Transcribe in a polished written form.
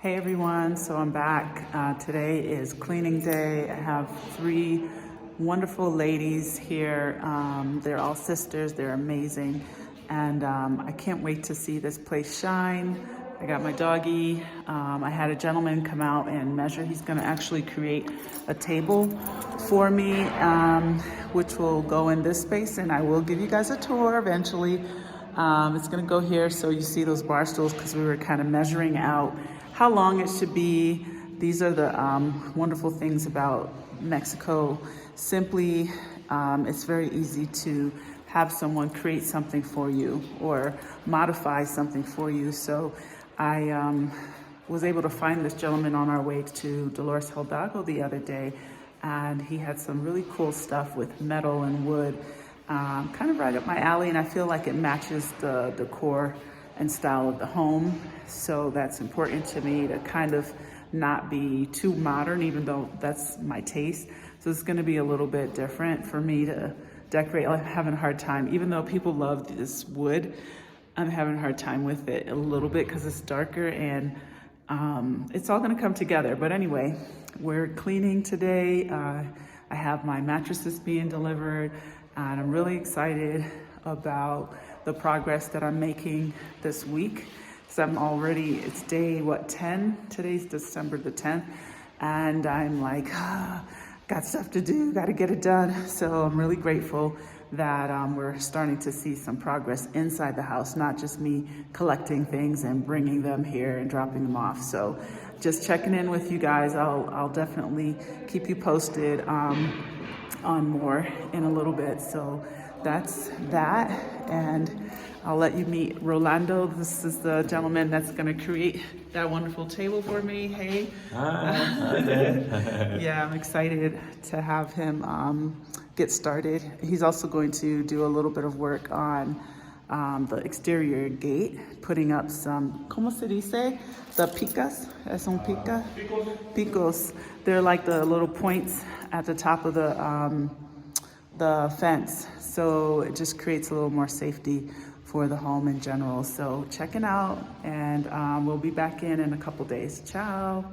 Hey everyone, so I'm back. Today is cleaning day. I have three wonderful ladies here. They're all sisters, they're amazing. And I can't wait to see this place shine. I got my doggy. I had a gentleman come out and measure. He's gonna actually create a table for me, which will go in this space, and I will give you guys a tour eventually. It's gonna go here, so you see those bar stools, because we were kind of measuring out how long it should be. These are the wonderful things about Mexico. Simply, it's very easy to have someone create something for you or modify something for you. So I was able to find this gentleman on our way to Dolores Hidalgo the other day, and he had some really cool stuff with metal and wood, kind of right up my alley, and I feel like it matches the decor and style of the home. So that's important to me, to kind of not be too modern, even though that's my taste. So it's gonna be a little bit different for me to decorate. I'm having a hard time, even though people love this wood, I'm having a hard time with it a little bit because it's darker, and it's all gonna come together. But anyway, we're cleaning today. I have my mattresses being delivered, and I'm really excited about the progress that I'm making this week. So I'm already, it's day, 10? Today's December the 10th. And I'm like, got stuff to do, gotta get it done. So I'm really grateful that we're starting to see some progress inside the house, not just me collecting things and bringing them here and dropping them off. So just checking in with you guys. I'll definitely keep you posted on more in a little bit. So that's that, and I'll let you meet Rolando. This is the gentleman that's gonna create that wonderful table for me. Hey. Yeah, I'm excited to have him get started. He's also going to do a little bit of work on the exterior gate, putting up some, ¿cómo se dice? The picas, es un pica? Picos. They're like the little points at the top of the fence. So it just creates a little more safety for the home in general. So check it out, and we'll be back in a couple days. Ciao.